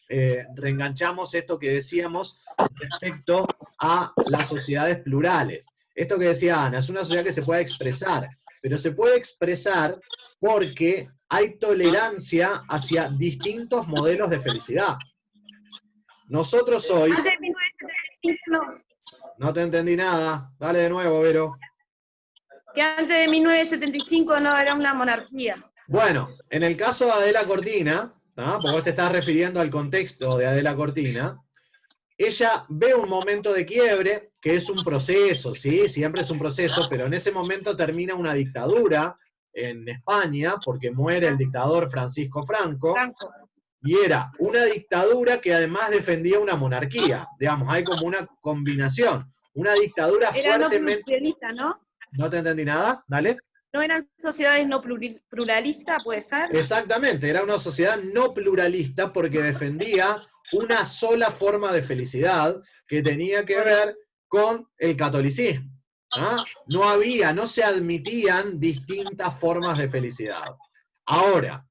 reenganchamos esto que decíamos respecto a las sociedades plurales. Esto que decía Ana, es una sociedad que se puede expresar, pero se puede expresar porque hay tolerancia hacia distintos modelos de felicidad. Nosotros hoy... Antes de 1975 no. No te entendí nada. Dale de nuevo, Vero. Que antes de 1975 no era una monarquía. Bueno, en el caso de Adela Cortina, ¿no? Porque vos te estás refiriendo al contexto de Adela Cortina, ella ve un momento de quiebre, que es un proceso, ¿sí? Siempre es un proceso, pero en ese momento termina una dictadura en España, porque muere el dictador Francisco Franco, y era una dictadura que además defendía una monarquía. Digamos, hay como una combinación. Una dictadura era fuertemente... no pluralista, ¿no? ¿No te entendí nada? Dale. ¿No eran sociedades no pluralistas, puede ser? Exactamente, era una sociedad no pluralista porque defendía una sola forma de felicidad que tenía que ver con el catolicismo. ¿Ah? No se admitían distintas formas de felicidad. Ahora,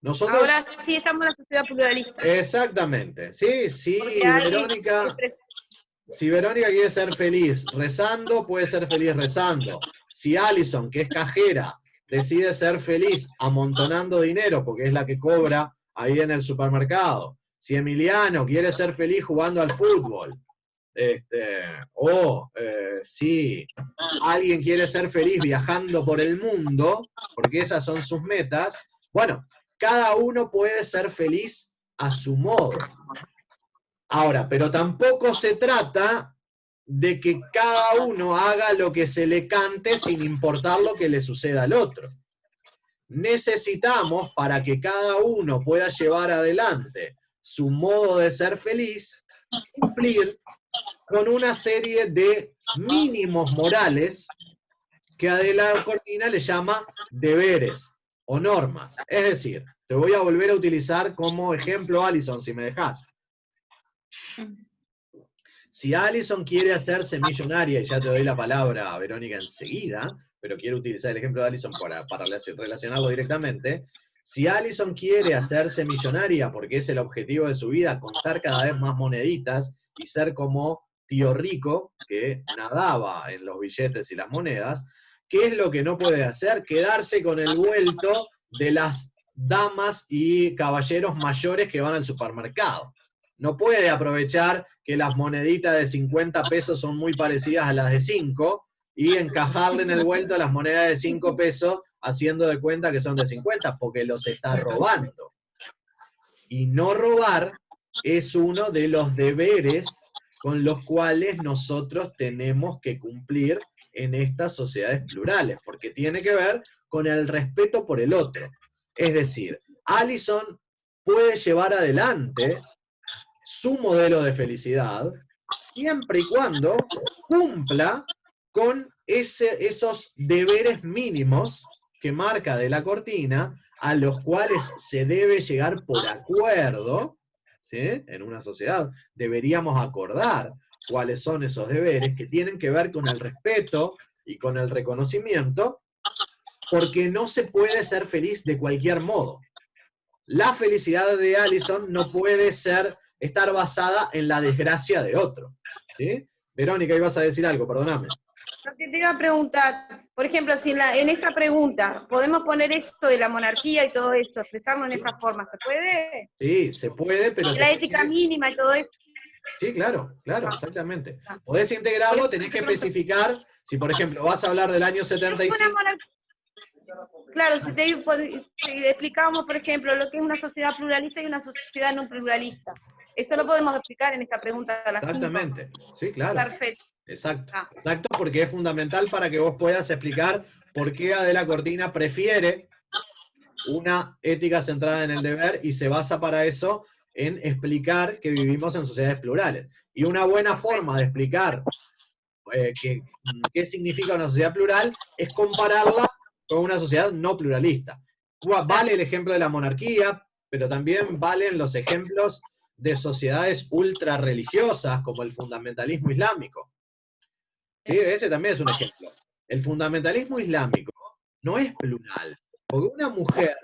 nosotros... Ahora sí estamos en una sociedad pluralista. Exactamente, sí, Verónica... Si Verónica quiere ser feliz rezando, puede ser feliz rezando. Si Alison, que es cajera, decide ser feliz amontonando dinero, porque es la que cobra ahí en el supermercado. Si Emiliano quiere ser feliz jugando al fútbol. Si alguien quiere ser feliz viajando por el mundo, porque esas son sus metas, bueno, cada uno puede ser feliz a su modo. Ahora, pero tampoco se trata de que cada uno haga lo que se le cante sin importar lo que le suceda al otro. Necesitamos, para que cada uno pueda llevar adelante su modo de ser feliz, cumplir con una serie de mínimos morales que Adela Cortina le llama deberes o normas. Es decir, te voy a volver a utilizar como ejemplo, Alison, si me dejas. Si Alison quiere hacerse millonaria, y ya te doy la palabra a Verónica enseguida, pero quiero utilizar el ejemplo de Alison para relacionarlo directamente, si Alison quiere hacerse millonaria porque es el objetivo de su vida, contar cada vez más moneditas y ser como Tío Rico, que nadaba en los billetes y las monedas, ¿qué es lo que no puede hacer? Quedarse con el vuelto de las damas y caballeros mayores que van al supermercado. No puede aprovechar que las moneditas de 50 pesos son muy parecidas a las de 5 y encajarle en el vuelto a las monedas de 5 pesos haciendo de cuenta que son de 50, porque los está robando. Y no robar es uno de los deberes con los cuales nosotros tenemos que cumplir en estas sociedades plurales, porque tiene que ver con el respeto por el otro. Es decir, Alison puede llevar adelante su modelo de felicidad, siempre y cuando cumpla con esos deberes mínimos que marca Adela Cortina, a los cuales se debe llegar por acuerdo, ¿sí? En una sociedad deberíamos acordar cuáles son esos deberes que tienen que ver con el respeto y con el reconocimiento, porque no se puede ser feliz de cualquier modo. La felicidad de Alison no puede estar basada en la desgracia de otro. ¿Sí? Verónica, ibas a decir algo, perdóname. Lo que te iba a preguntar, por ejemplo, si en esta pregunta podemos poner esto de la monarquía y todo eso, expresarlo en esa forma, ¿se puede? Sí, se puede, pero... La ética mínima y todo eso. Sí, claro, exactamente. Podés integrarlo, tenés que especificar, si por ejemplo vas a hablar del año 75... Claro, si explicamos, por ejemplo, lo que es una sociedad pluralista y una sociedad no pluralista. Eso lo podemos explicar en esta pregunta a las 5. Exactamente, sí, claro. Perfecto. Exacto, exacto, porque es fundamental para que vos puedas explicar por qué Adela Cortina prefiere una ética centrada en el deber y se basa para eso en explicar que vivimos en sociedades plurales. Y una buena forma de explicar qué significa una sociedad plural es compararla con una sociedad no pluralista. Vale el ejemplo de la monarquía, pero también valen los ejemplos de sociedades ultra religiosas como el fundamentalismo islámico. ¿Sí? Ese también es un ejemplo. El fundamentalismo islámico no es plural, porque una mujer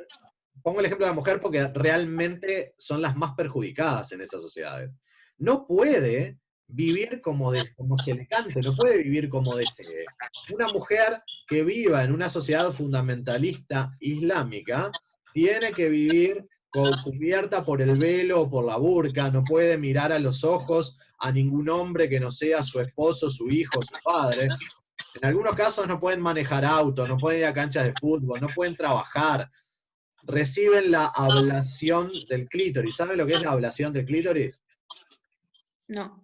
pongo el ejemplo de la mujer porque realmente son las más perjudicadas en esas sociedades. No puede vivir como se le cante, no puede vivir como desee. Una mujer que viva en una sociedad fundamentalista islámica tiene que vivir cubierta por el velo o por la burka, no puede mirar a los ojos a ningún hombre que no sea su esposo, su hijo, su padre. En algunos casos no pueden manejar autos, no pueden ir a canchas de fútbol, no pueden trabajar. Reciben la ablación del clítoris. ¿Saben lo que es la ablación del clítoris? No.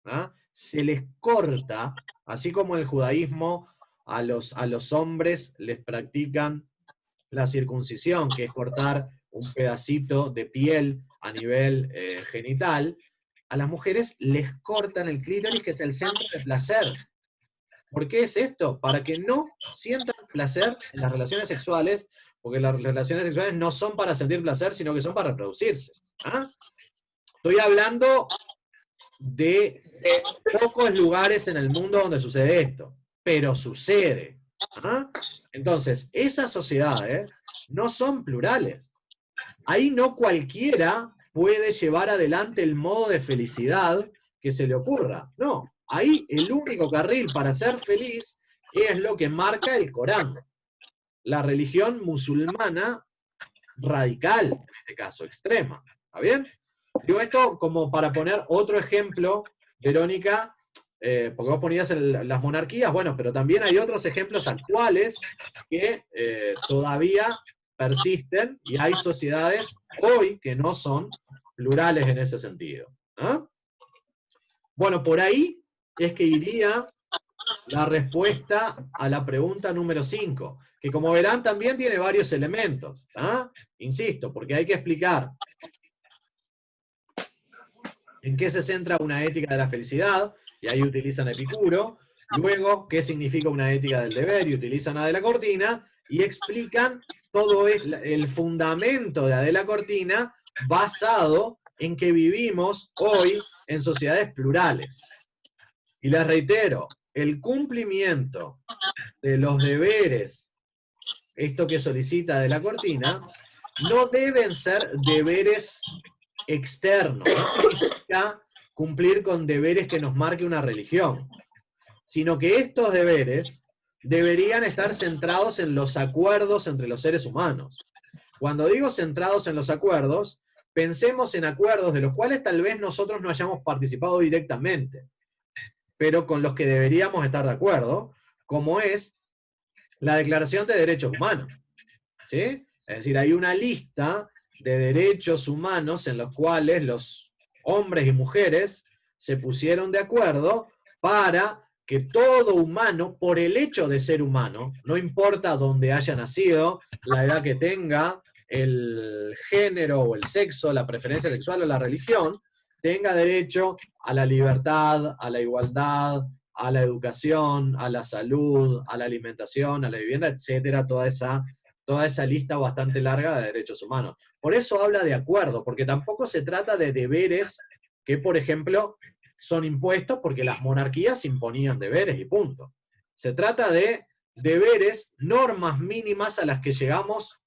¿Ah? Se les corta, así como el judaísmo a los hombres les practican la circuncisión, que es cortar un pedacito de piel a nivel genital, a las mujeres les cortan el clítoris, que es el centro de placer. ¿Por qué es esto? Para que no sientan placer en las relaciones sexuales, porque las relaciones sexuales no son para sentir placer, sino que son para reproducirse. ¿Ah? Estoy hablando de pocos lugares en el mundo donde sucede esto, pero sucede. ¿Ah? Entonces, esas sociedades no son plurales. Ahí no cualquiera puede llevar adelante el modo de felicidad que se le ocurra. No, ahí el único carril para ser feliz es lo que marca el Corán. La religión musulmana radical, en este caso, extrema. ¿Está bien? Digo esto como para poner otro ejemplo, Verónica, porque vos ponías las monarquías, bueno, pero también hay otros ejemplos actuales que todavía persisten y hay sociedades hoy que no son plurales en ese sentido. ¿Ah? Bueno, por ahí es que iría la respuesta a la pregunta número 5, que como verán también tiene varios elementos. ¿Ah? Insisto, porque hay que explicar en qué se centra una ética de la felicidad, y ahí utilizan Epicuro, luego qué significa una ética del deber, y utilizan a De la Cortina, y explican todo el fundamento de Adela Cortina basado en que vivimos hoy en sociedades plurales. Y les reitero, el cumplimiento de los deberes, esto que solicita De la Cortina, no deben ser deberes externos, no significa cumplir con deberes que nos marque una religión, sino que estos deberes deberían estar centrados en los acuerdos entre los seres humanos. Cuando digo centrados en los acuerdos, pensemos en acuerdos de los cuales tal vez nosotros no hayamos participado directamente, pero con los que deberíamos estar de acuerdo, como es la Declaración de Derechos Humanos. ¿Sí? Es decir, hay una lista de derechos humanos en los cuales los hombres y mujeres se pusieron de acuerdo para que todo humano, por el hecho de ser humano, no importa dónde haya nacido, la edad que tenga, el género o el sexo, la preferencia sexual o la religión, tenga derecho a la libertad, a la igualdad, a la educación, a la salud, a la alimentación, a la vivienda, etcétera, toda esa lista bastante larga de derechos humanos. Por eso habla de acuerdo, porque tampoco se trata de deberes que, por ejemplo, son impuestos porque las monarquías imponían deberes y punto. Se trata de deberes, normas mínimas a las que llegamos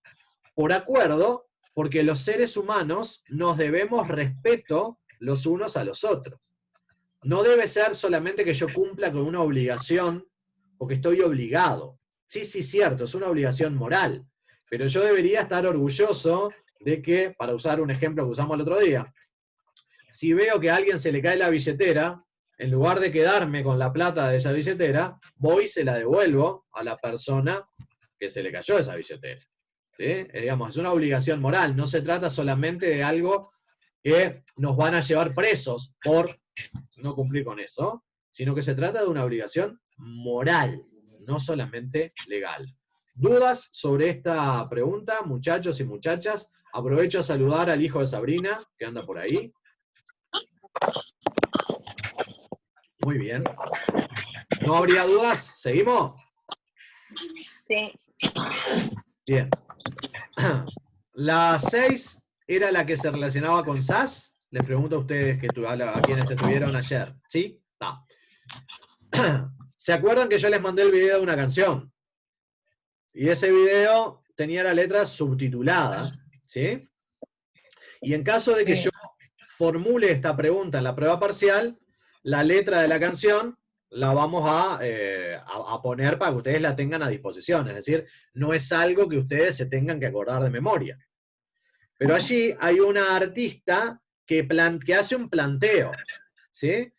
por acuerdo, porque los seres humanos nos debemos respeto los unos a los otros. No debe ser solamente que yo cumpla con una obligación porque estoy obligado. Sí, cierto, es una obligación moral, pero yo debería estar orgulloso de que, para usar un ejemplo que usamos el otro día, si veo que a alguien se le cae la billetera, en lugar de quedarme con la plata de esa billetera, voy y se la devuelvo a la persona que se le cayó esa billetera. ¿Sí? Digamos, es una obligación moral, no se trata solamente de algo que nos van a llevar presos por no cumplir con eso, sino que se trata de una obligación moral, no solamente legal. ¿Dudas sobre esta pregunta, muchachos y muchachas? Aprovecho a saludar al hijo de Sabrina, que anda por ahí. Muy bien. ¿No habría dudas? ¿Seguimos? Sí. Bien. La 6 era la que se relacionaba con SAS. Les pregunto a ustedes, a quienes estuvieron ayer. ¿Sí? No. ¿Se acuerdan que yo les mandé el video de una canción? Y ese video tenía la letra subtitulada. ¿sí? Y en caso de que yo formule esta pregunta en la prueba parcial, la letra de la canción la vamos a poner para que ustedes la tengan a disposición. Es decir, no es algo que ustedes se tengan que acordar de memoria. Pero allí hay una artista que hace un planteo, ¿sí?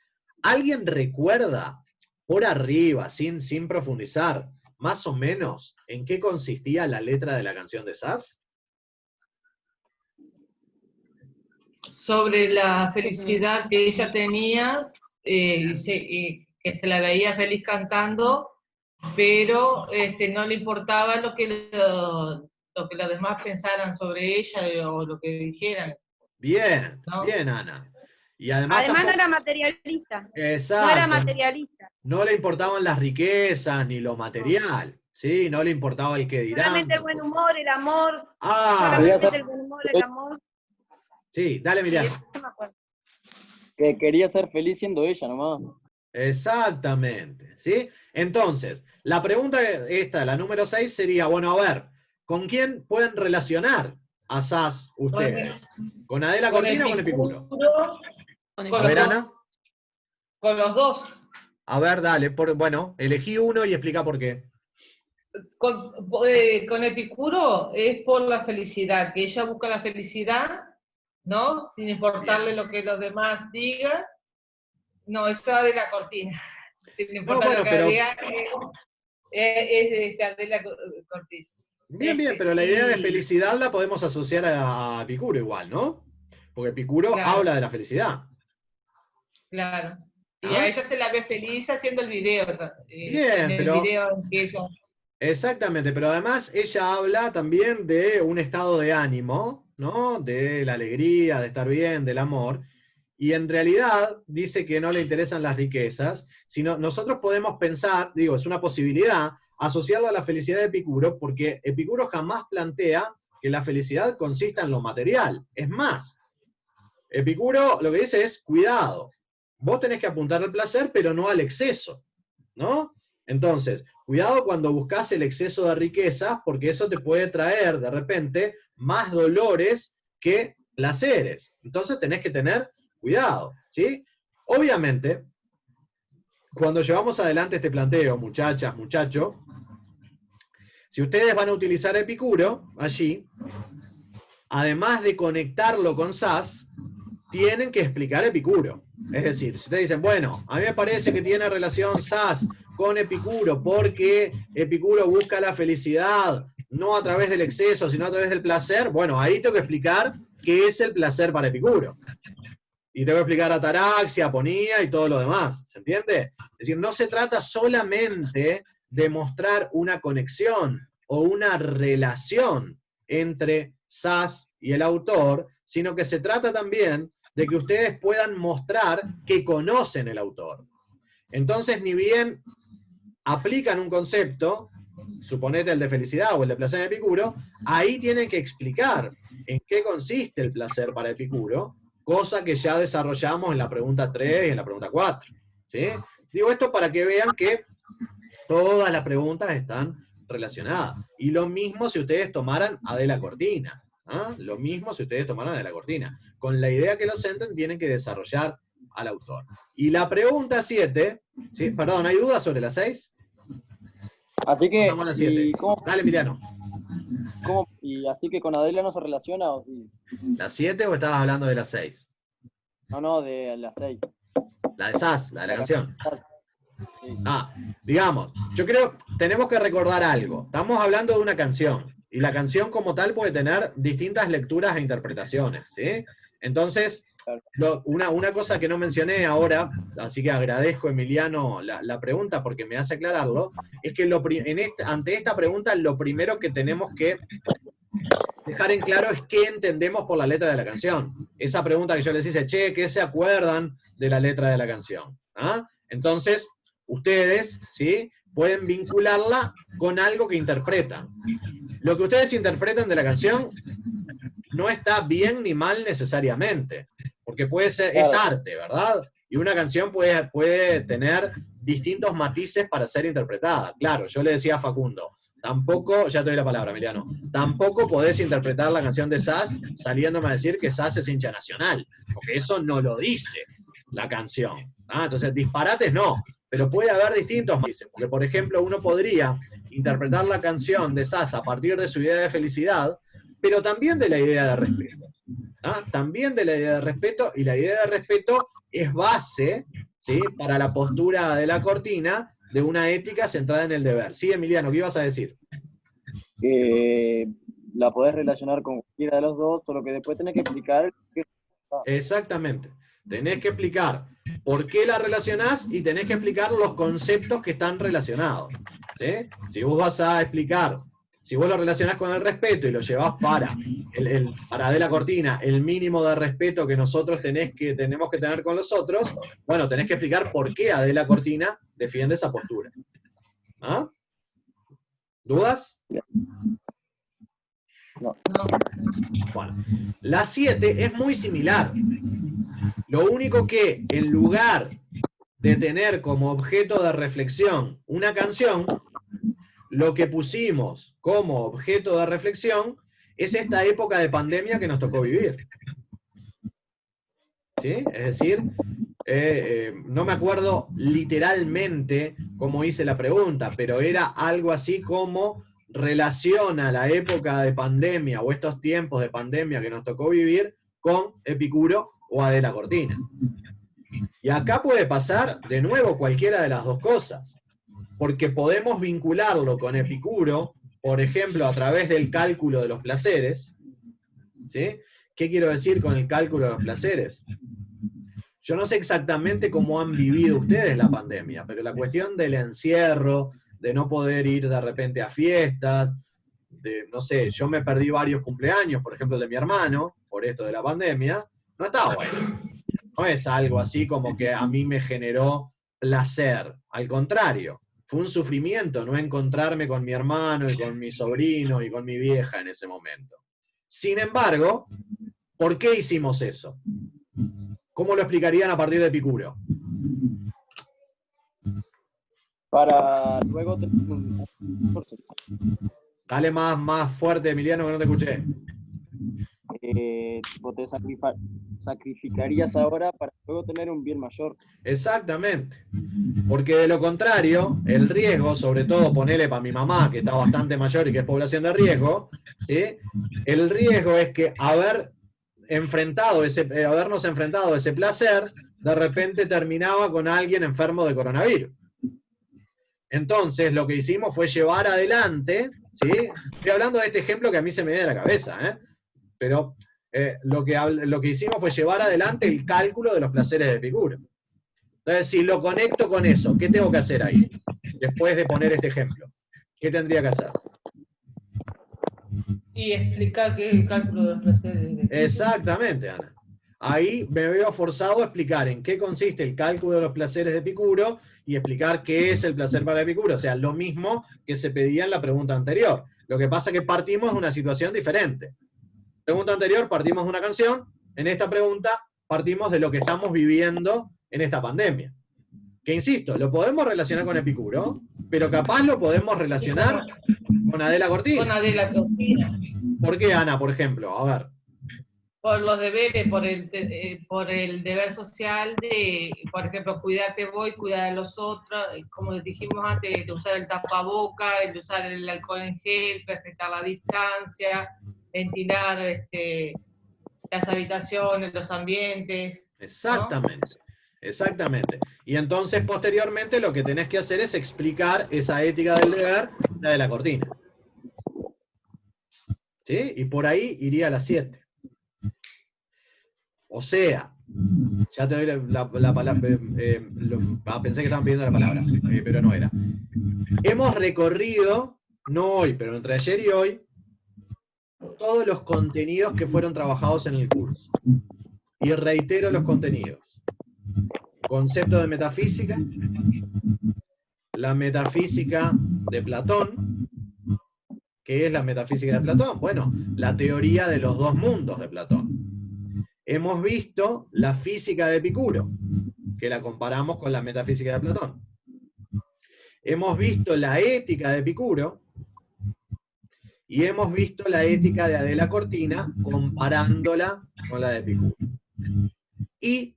¿Alguien recuerda por arriba, sin profundizar, más o menos en qué consistía la letra de la canción de Sass? Sobre la felicidad que ella tenía, que se la veía feliz cantando, pero no le importaba lo que los demás pensaran sobre ella o lo que dijeran. Bien, ¿no? Bien, Ana. Y además no era materialista. Exacto. No era materialista. No le importaban las riquezas ni lo material, ¿sí? No le importaba el que dirán. Solamente el buen humor, el amor. Ah, solamente el buen humor, el amor. Sí, dale, Miriam. Sí, eso me acuerdo. Que quería ser feliz siendo ella nomás. Exactamente, ¿sí? Entonces, la pregunta esta, la número 6, sería, bueno, a ver, ¿con quién pueden relacionar a Sass ustedes? ¿Con Adela Cortina o con Epicuro? Con A ver, Ana. Con los dos. A ver, dale, bueno, elegí uno y explica por qué. Con Epicuro es por la felicidad, que ella busca la felicidad, ¿no? Sin importarle lo que los demás digan. No, eso es de la Cortina. Sin importar lo que diga, es de la Cortina. Bien, pero la idea de felicidad la podemos asociar a Epicuro igual, ¿no? Porque Epicuro habla de la felicidad. Claro. Y a ella se la ve feliz haciendo el video. Bien, pero... el video en que ella... Exactamente, pero además ella habla también de un estado de ánimo, ¿no? De la alegría, de estar bien, del amor. Y en realidad dice que no le interesan las riquezas, sino nosotros podemos pensar, digo, es una posibilidad, asociarlo a la felicidad de Epicuro, porque Epicuro jamás plantea que la felicidad consista en lo material. Es más, Epicuro lo que dice es, cuidado, vos tenés que apuntar al placer, pero no al exceso, ¿no? Entonces, cuidado cuando buscas el exceso de riquezas, porque eso te puede traer, de repente, más dolores que placeres. Entonces tenés que tener cuidado, ¿sí? Obviamente, cuando llevamos adelante este planteo, muchachas, muchachos, si ustedes van a utilizar Epicuro, allí, además de conectarlo con Sass, tienen que explicar Epicuro. Es decir, si ustedes dicen, bueno, a mí me parece que tiene relación Sass con Epicuro, porque Epicuro busca la felicidad, no a través del exceso, sino a través del placer, bueno, ahí tengo que explicar qué es el placer para Epicuro. Y tengo que explicar ataraxia, aponía y todo lo demás, ¿se entiende? Es decir, no se trata solamente de mostrar una conexión o una relación entre Sass y el autor, sino que se trata también de que ustedes puedan mostrar que conocen el autor. Entonces, ni bien aplican un concepto, suponete el de felicidad o el de placer en Epicuro, ahí tienen que explicar en qué consiste el placer para Epicuro, cosa que ya desarrollamos en la pregunta 3 y en la pregunta 4. ¿Sí? Digo esto para que vean que todas las preguntas están relacionadas. Y lo mismo si ustedes tomaran Adela Cortina. ¿Ah? Lo mismo si ustedes tomaran Adela Cortina. Con la idea que los centren tienen que desarrollar al autor. Y la pregunta 7, ¿sí? Perdón, ¿hay dudas sobre la 6? Así que, Vamos a la 7. Dale, Emiliano. ¿Y así que con Adela no se relaciona o sí? ¿La 7 o estabas hablando de la 6? No, de la 6. La de Sass, la de la canción. Sí. Digamos, yo creo, tenemos que recordar algo. Estamos hablando de una canción, y la canción como tal puede tener distintas lecturas e interpretaciones, ¿sí? Entonces, una cosa que no mencioné ahora, así que agradezco, Emiliano, la pregunta porque me hace aclararlo, es que ante esta pregunta lo primero que tenemos que dejar en claro es qué entendemos por la letra de la canción. Esa pregunta que yo les hice, che, ¿qué se acuerdan de la letra de la canción? ¿Ah? Entonces, ustedes, ¿sí?, pueden vincularla con algo que interpretan. Lo que ustedes interpretan de la canción no está bien ni mal necesariamente, porque puede ser, es arte, ¿verdad? Y una canción puede tener distintos matices para ser interpretada. Claro, yo le decía a Facundo, Tampoco, ya te doy la palabra, Emiliano, tampoco podés interpretar la canción de Sass saliéndome a decir que Sass es hincha Nacional, porque eso no lo dice la canción. Entonces, disparates no, pero puede haber distintos matices, porque por ejemplo uno podría interpretar la canción de Sass a partir de su idea de felicidad, pero también de la idea de respeto. También de la idea de respeto, y la idea de respeto es base, ¿sí?, para la postura de la cortina de una ética centrada en el deber. Sí, Emiliano, ¿qué ibas a decir? La podés relacionar con cualquiera de los dos, solo que después tenés que explicar qué... Exactamente. Tenés que explicar por qué la relacionás y tenés que explicar los conceptos que están relacionados. ¿Sí? Si vos vas a explicar, si vos lo relacionás con el respeto y lo llevás para de la cortina, el mínimo de respeto que nosotros tenemos que tener con los otros, bueno, tenés que explicar por qué Adela Cortina defiende esa postura. ¿Ah? ¿Dudas? No. Bueno, la 7 es muy similar. Lo único que, en lugar de tener como objeto de reflexión una canción, lo que pusimos como objeto de reflexión es esta época de pandemia que nos tocó vivir. ¿Sí? Es decir, no me acuerdo literalmente cómo hice la pregunta, pero era algo así como relaciona la época de pandemia o estos tiempos de pandemia que nos tocó vivir con Epicuro o Adela Cortina. Y acá puede pasar de nuevo cualquiera de las dos cosas, porque podemos vincularlo con Epicuro, por ejemplo, a través del cálculo de los placeres. ¿Sí? ¿Qué quiero decir con el cálculo de los placeres? Yo no sé exactamente cómo han vivido ustedes la pandemia, pero la cuestión del encierro, de no poder ir de repente a fiestas, no sé, yo me perdí varios cumpleaños, por ejemplo el de mi hermano, por esto de la pandemia, no está bueno. No es algo así como que a mí me generó placer, al contrario, fue un sufrimiento no encontrarme con mi hermano y con mi sobrino y con mi vieja en ese momento. Sin embargo, ¿por qué hicimos eso? ¿Cómo lo explicarían a partir de Epicuro? Para luego... Dale más fuerte, Emiliano, que no te escuché. Vos te sacrificarías ahora para luego tener un bien mayor. Exactamente. Porque de lo contrario, el riesgo, sobre todo ponele para mi mamá, que está bastante mayor y que es población de riesgo, ¿sí? El riesgo es que habernos enfrentado a ese placer, de repente terminaba con alguien enfermo de coronavirus. Entonces, lo que hicimos fue llevar adelante, ¿sí? Estoy hablando de este ejemplo que a mí se me viene a la cabeza, pero lo que hicimos fue llevar adelante el cálculo de los placeres de Epicuro. Entonces, si lo conecto con eso, ¿qué tengo que hacer ahí? Después de poner este ejemplo. ¿Qué tendría que hacer? Y explicar qué es el cálculo de los placeres de Epicuro. Exactamente, Ana. Ahí me veo forzado a explicar en qué consiste el cálculo de los placeres de Epicuro y explicar qué es el placer para Epicuro. O sea, lo mismo que se pedía en la pregunta anterior. Lo que pasa es que partimos de una situación diferente. Pregunta anterior, partimos de una canción. En esta pregunta, partimos de lo que estamos viviendo en esta pandemia. Que insisto, lo podemos relacionar con Epicuro, pero capaz lo podemos relacionar con Adela Cortina. Con Adela Cortina. ¿Por qué, Ana, por ejemplo? A ver. Por los deberes, por el deber social de, por ejemplo, cuidarte vos y cuidar a los otros, como les dijimos antes, de usar el tapaboca, de usar el alcohol en gel, respetar la distancia, ventilar las habitaciones, los ambientes. Exactamente, ¿no? Exactamente. Y entonces, posteriormente, lo que tenés que hacer es explicar esa ética del deber, la de la cortina. ¿Sí? Y por ahí iría a las 7. O sea, ya te doy la palabra, pensé que estaban pidiendo la palabra, pero no era. Hemos recorrido, no hoy, pero entre ayer y hoy, todos los contenidos que fueron trabajados en el curso. Y reitero los contenidos. Concepto de metafísica, la metafísica de Platón. ¿Qué es la metafísica de Platón? Bueno, la teoría de los dos mundos de Platón. Hemos visto la física de Epicuro, que la comparamos con la metafísica de Platón. Hemos visto la ética de Epicuro, y hemos visto la ética de Adela Cortina comparándola con la de Epicuro. Y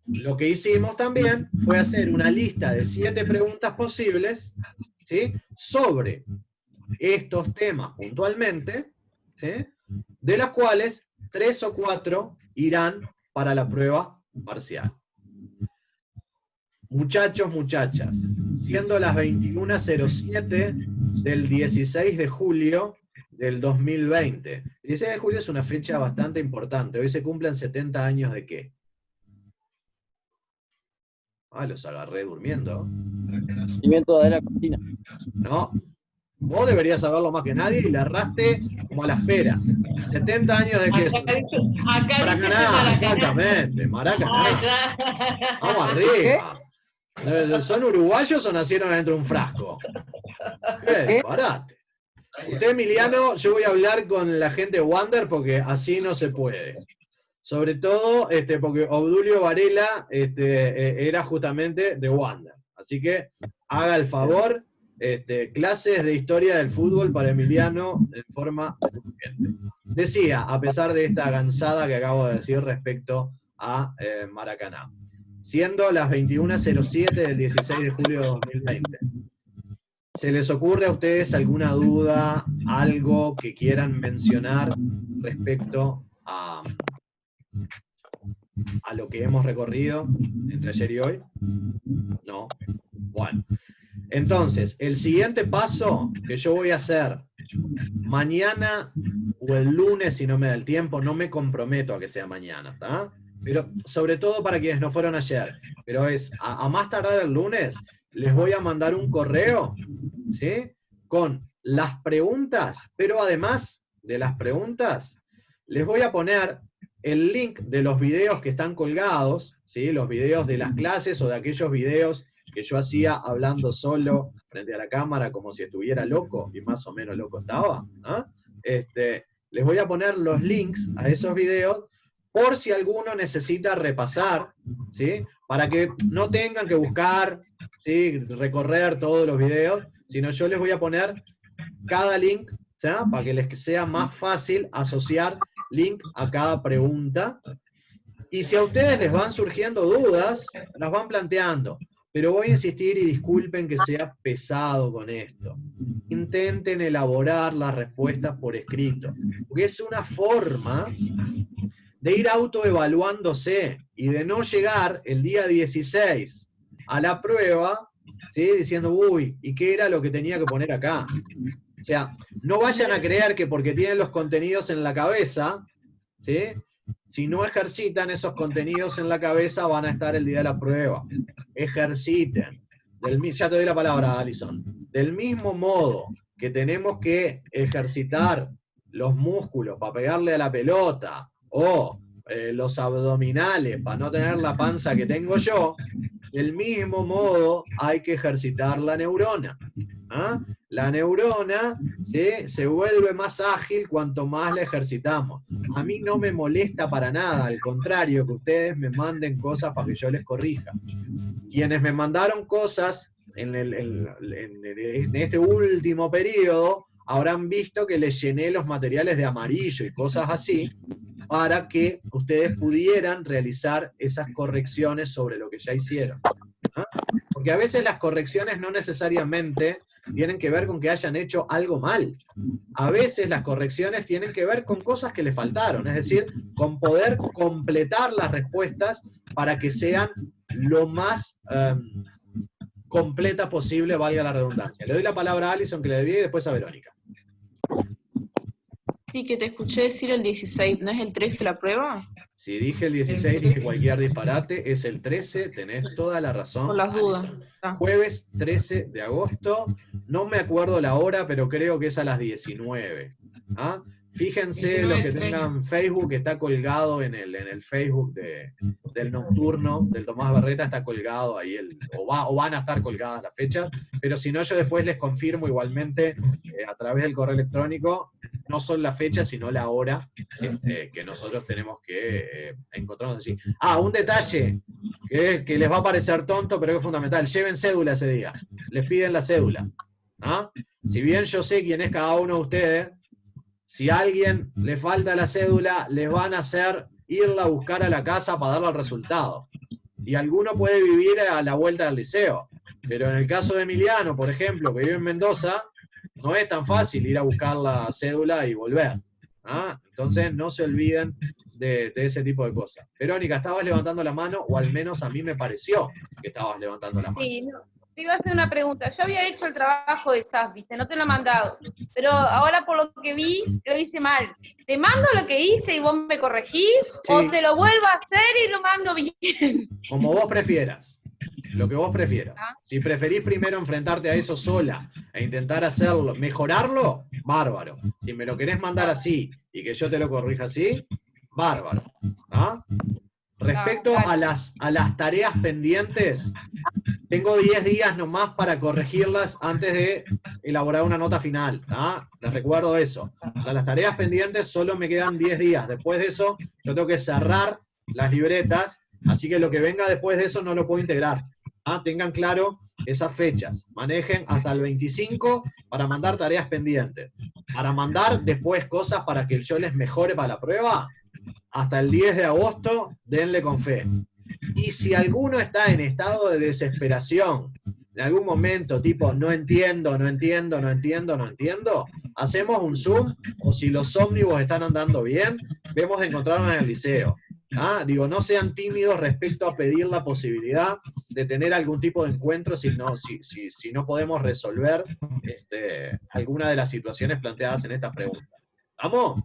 lo que hicimos también fue hacer una lista de 7 preguntas posibles, ¿sí?, sobre estos temas puntualmente, ¿sí?, de las cuales 3 o 4 irán para la prueba parcial. Muchachos, muchachas, siendo las 21:07 del 16 de julio del 2020. El 16 de julio es una fecha bastante importante. Hoy se cumplen 70 años de ¿qué? Ah, los agarré durmiendo. Nacimiento de Adela Cortina. No, vos deberías saberlo más que nadie y le erraste como a la esfera. 70 años de qué. Acá dice que Maracaná, Maracaná. exactamente, Maracaná. Ah, Vamos arriba. ¿Son uruguayos o nacieron adentro de un frasco? ¡Qué disparate! Usted, Emiliano, yo voy a hablar con la gente de Wander porque así no se puede. Sobre todo porque Obdulio Varela era justamente de Wander. Así que haga el favor, clases de historia del fútbol para Emiliano en forma urgente. Decía, a pesar de esta gansada que acabo de decir respecto a Maracaná. Siendo las 21:07 del 16 de julio de 2020. ¿Se les ocurre a ustedes alguna duda, algo que quieran mencionar respecto a lo que hemos recorrido entre ayer y hoy? No. Bueno. Entonces, el siguiente paso que yo voy a hacer mañana o el lunes, si no me da el tiempo, no me comprometo a que sea mañana, ¿está? Pero sobre todo para quienes no fueron ayer, pero es a más tardar el lunes, les voy a mandar un correo, ¿sí?, con las preguntas, pero además de las preguntas, les voy a poner el link de los videos que están colgados, ¿sí?, los videos de las clases o de aquellos videos que yo hacía hablando solo frente a la cámara como si estuviera loco, y más o menos loco estaba, ¿no? Les voy a poner los links a esos videos por si alguno necesita repasar, ¿sí?, para que no tengan que buscar, ¿sí?, recorrer todos los videos, sino yo les voy a poner cada link, ¿sí?, para que les sea más fácil asociar link a cada pregunta. Y si a ustedes les van surgiendo dudas, las van planteando. Pero voy a insistir y disculpen que sea pesado con esto. Intenten elaborar las respuestas por escrito, porque es una forma de ir autoevaluándose y de no llegar el día 16 a la prueba, ¿sí?, diciendo, uy, ¿y qué era lo que tenía que poner acá? O sea, no vayan a creer que porque tienen los contenidos en la cabeza, ¿sí?, si no ejercitan esos contenidos en la cabeza van a estar el día de la prueba. Ejerciten. Ya te doy la palabra, Alison. Del mismo modo que tenemos que ejercitar los músculos para pegarle a la pelota, o los abdominales para no tener la panza que tengo yo, del mismo modo hay que ejercitar la neurona. ¿Ah? La neurona, ¿sí?, se vuelve más ágil cuanto más la ejercitamos. A mí no me molesta para nada, al contrario, que ustedes me manden cosas para que yo les corrija. Quienes me mandaron cosas en este último periodo, habrán visto que les llené los materiales de amarillo y cosas así, para que ustedes pudieran realizar esas correcciones sobre lo que ya hicieron. ¿Ah? Porque a veces las correcciones no necesariamente tienen que ver con que hayan hecho algo mal. A veces las correcciones tienen que ver con cosas que les faltaron, es decir, con poder completar las respuestas para que sean lo más completa posible, valga la redundancia. Le doy la palabra a Alison, que le debí, y después a Verónica. Sí, que te escuché decir el 16, ¿no es el 13 la prueba? Si dije el 16, dije cualquier disparate, es el 13, tenés toda la razón. Por las dudas. Jueves 13 de agosto, no me acuerdo la hora, pero creo que es a las 19. ¿Ah? Fíjense los que tengan Facebook, que está colgado en el Facebook del nocturno, del Tomás Berreta, está colgado ahí, o van a estar colgadas las fechas, pero si no yo después les confirmo igualmente a través del correo electrónico, no son las fechas, sino la hora que nosotros tenemos que encontrarnos así. Ah, un detalle que les va a parecer tonto, pero que es fundamental, lleven cédula ese día, les piden la cédula. ¿Ah? si bien yo sé quién es cada uno de ustedes, si a alguien le falta la cédula, les van a hacer irla a buscar a la casa para darle el resultado. Y alguno puede vivir a la vuelta del liceo. Pero en el caso de Emiliano, por ejemplo, que vive en Mendoza, no es tan fácil ir a buscar la cédula y volver. ¿Ah? Entonces no se olviden de ese tipo de cosas. Verónica, ¿estabas levantando la mano? O al menos a mí me pareció que estabas levantando la mano. Sí, no, te iba a hacer una pregunta. Yo había hecho el trabajo de SAS, ¿viste? No te lo he mandado. Pero ahora por lo que vi, lo hice mal. ¿Te mando lo que hice y vos me corregís? Sí. ¿O te lo vuelvo a hacer y lo mando bien? Como vos prefieras. Lo que vos prefieras. Ah. Si preferís primero enfrentarte a eso sola e intentar hacerlo, mejorarlo, bárbaro. Si me lo querés mandar así y que yo te lo corrija así, bárbaro. ¿Ah? Respecto a las tareas pendientes, tengo 10 días nomás para corregirlas antes de elaborar una nota final. ¿Ah? Les recuerdo eso. Para las tareas pendientes solo me quedan 10 días. Después de eso, yo tengo que cerrar las libretas, así que lo que venga después de eso no lo puedo integrar. ¿Ah? Tengan claro esas fechas. Manejen hasta el 25 para mandar tareas pendientes. Para mandar después cosas para que yo les mejore para la prueba, hasta el 10 de agosto, denle con fe. Y si alguno está en estado de desesperación, en algún momento, tipo, no entiendo, hacemos un Zoom, o si los ómnibus están andando bien, vemos de encontrarnos en el liceo. ¿Ah? Digo, no sean tímidos respecto a pedir la posibilidad de tener algún tipo de encuentro si no podemos resolver alguna de las situaciones planteadas en esta pregunta. ¿Vamos?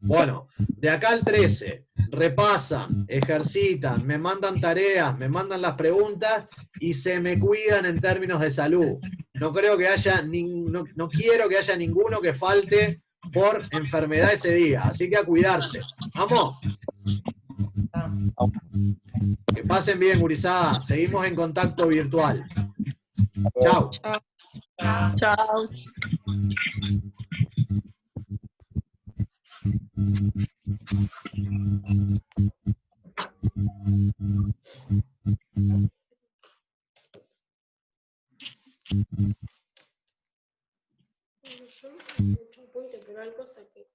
Bueno, de acá al 13, repasan, ejercitan, me mandan tareas, me mandan las preguntas y se me cuidan en términos de salud. No quiero que haya ninguno que falte por enfermedad ese día, así que a cuidarse. ¿Vamos? Que pasen bien, gurizada. Seguimos en contacto virtual. Chao. Chao. Mucho apunte, pero hay cosas que